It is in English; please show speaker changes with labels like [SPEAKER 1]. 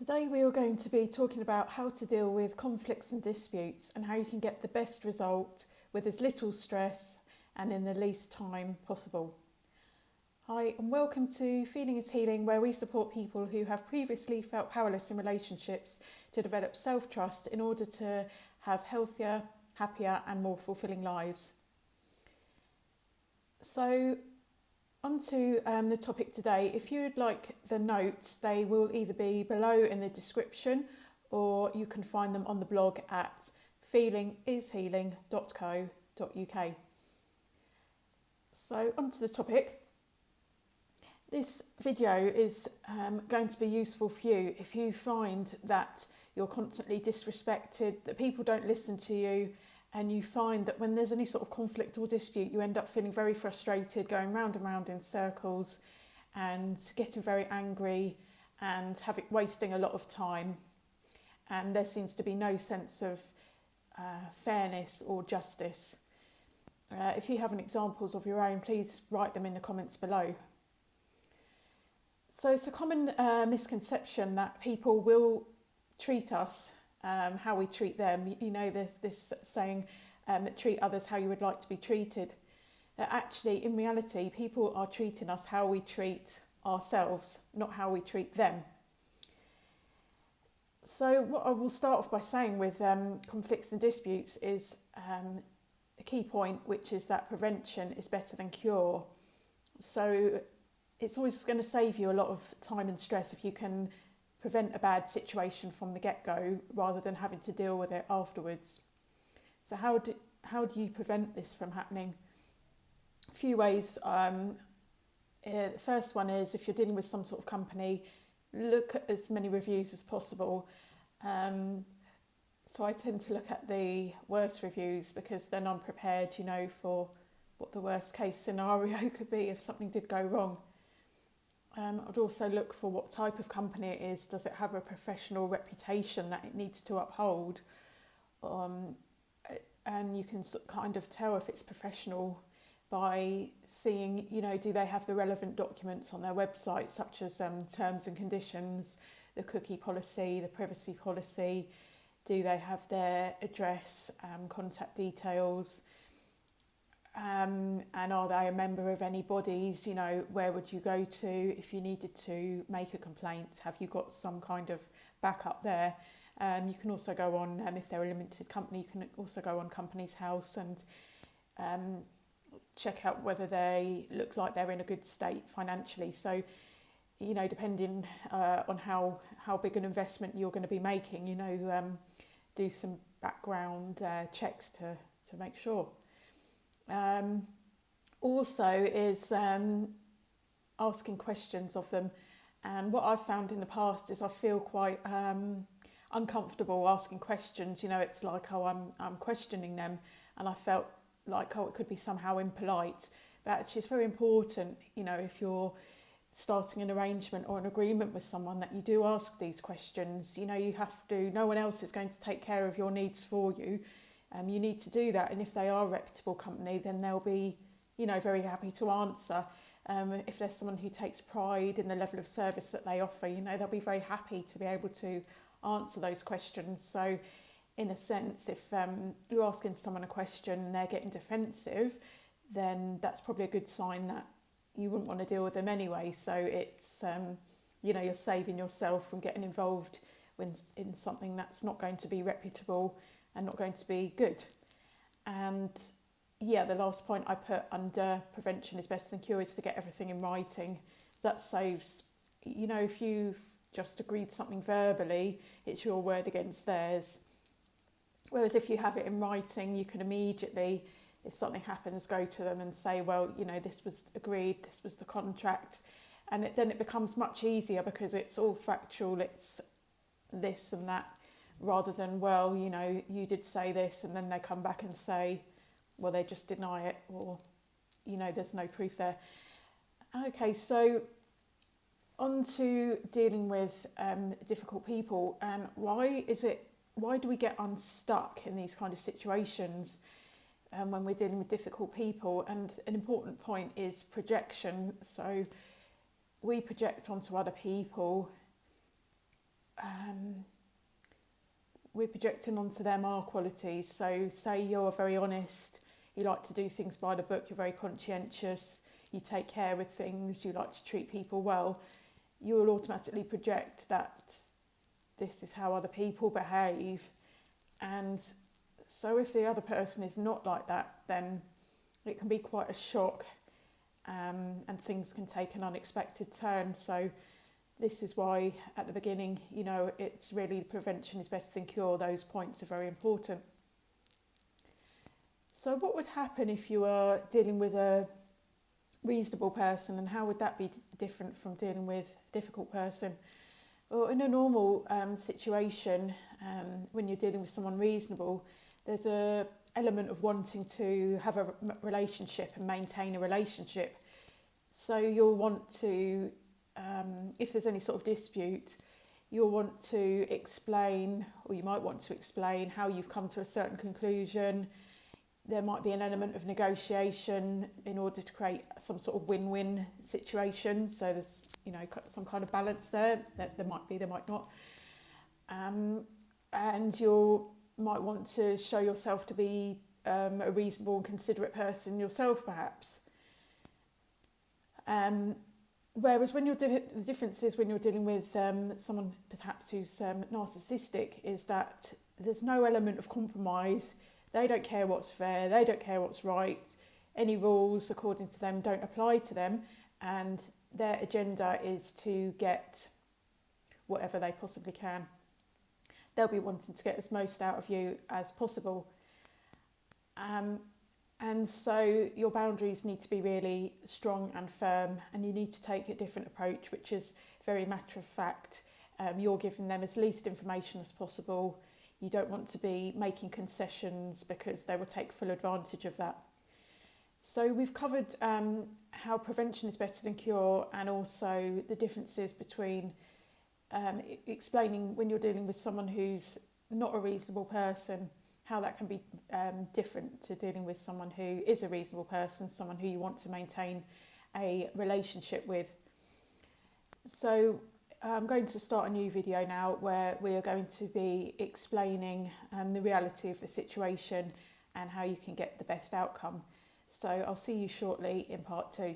[SPEAKER 1] Today we are going to be talking about how to deal with conflicts and disputes and how you can get the best result with as little stress and in the least time possible. Hi and welcome to Feeling is Healing, where we support people who have previously felt powerless in relationships to develop self-trust in order to have healthier, happier and more fulfilling lives. So onto the topic today. If you would like the notes, they will either be below in the description or you can find them on the blog at feelingishealing.co.uk. So onto the topic. This video is going to be useful for you if you find that you're constantly disrespected, that people don't listen to you, and you find that when there's any sort of conflict or dispute, you end up feeling very frustrated, going round and round in circles and getting very angry and wasting a lot of time. And there seems to be no sense of fairness or justice. If you have any examples of your own, please write them in the comments below. So it's a common misconception that people will treat us how we treat them. You know, there's this saying, treat others how you would like to be treated. Actually, in reality, people are treating us how we treat ourselves, not how we treat them. So what I will start off by saying with conflicts and disputes is a key point, which is that prevention is better than cure. So it's always going to save you a lot of time and stress if you can prevent a bad situation from the get-go rather than having to deal with it afterwards. So how do you prevent this from happening? A few ways. The first one is, if you're dealing with some sort of company, look at as many reviews as possible. So I tend to look at the worst reviews because then I'm prepared, for what the worst case scenario could be if something did go wrong. I'd also look for what type of company it is. Does it have a professional reputation that it needs to uphold? And you can kind of tell if it's professional by seeing, do they have the relevant documents on their website, such as terms and conditions, the cookie policy, the privacy policy? Do they have their address, contact details? And are they a member of any bodies? Where would you go to if you needed to make a complaint? Have you got some kind of backup there? You can also go on, if they're a limited company, you can also go on Companies House and check out whether they look like they're in a good state financially. So, depending on how big an investment you're going to be making, do some background checks to make sure. Also is asking questions of them, and what I've found in the past is I feel quite uncomfortable asking questions. It's like, I'm questioning them, and I felt like, it could be somehow impolite, but actually it's very important, if you're starting an arrangement or an agreement with someone, that you do ask these questions. You have to, no one else is going to take care of your needs for you. You need to do that, and if they are a reputable company, then they'll be, very happy to answer. If there's someone who takes pride in the level of service that they offer, they'll be very happy to be able to answer those questions. So, in a sense, if you're asking someone a question and they're getting defensive, then that's probably a good sign that you wouldn't want to deal with them anyway. So it's, you're saving yourself from getting involved in something that's not going to be reputable and not going to be good. And the last point I put under prevention is better than cure is to get everything in writing. That saves, if you've just agreed something verbally, it's your word against theirs. Whereas if you have it in writing, you can immediately, if something happens, go to them and say, well, this was agreed, this was the contract. And then it becomes much easier because it's all factual, it's this and that, rather than, well, you did say this, and then they come back and say, well, they just deny it, or, there's no proof there. Okay, so on to dealing with difficult people, and why do we get unstuck in these kind of situations when we're dealing with difficult people? And an important point is projection. So we project onto other people we're projecting onto them our qualities. So say you're very honest, you like to do things by the book, you're very conscientious, you take care of things, you like to treat people well, you will automatically project that this is how other people behave. And so if the other person is not like that, then it can be quite a shock, and things can take an unexpected turn. So this is why at the beginning, you know, it's really prevention is better than cure. Those points are very important. So what would happen if you were dealing with a reasonable person, and how would that be different from dealing with a difficult person? Well, in a normal situation, when you're dealing with someone reasonable, there's a element of wanting to have a relationship and maintain a relationship. So you'll want to, if there's any sort of dispute, you'll want to explain, or you might want to explain how you've come to a certain conclusion. There might be an element of negotiation in order to create some sort of win-win situation. So there's, you know, some kind of balance there. There might be, there might not. And you might want to show yourself to be a reasonable and considerate person yourself, perhaps. Whereas when the difference is when you're dealing with someone perhaps who's narcissistic, is that there's no element of compromise. They don't care what's fair, they don't care what's right. Any rules, according to them, don't apply to them, and their agenda is to get whatever they possibly can. They'll be wanting to get as most out of you as possible. And so your boundaries need to be really strong and firm, and you need to take a different approach, which is very matter of fact. You're giving them as least information as possible. You don't want to be making concessions, because they will take full advantage of that. So we've covered how prevention is better than cure, and also the differences between explaining when you're dealing with someone who's not a reasonable person, how that can be different to dealing with someone who is a reasonable person, someone who you want to maintain a relationship with. So I'm going to start a new video now where we are going to be explaining the reality of the situation and how you can get the best outcome. So I'll see you shortly in part 2.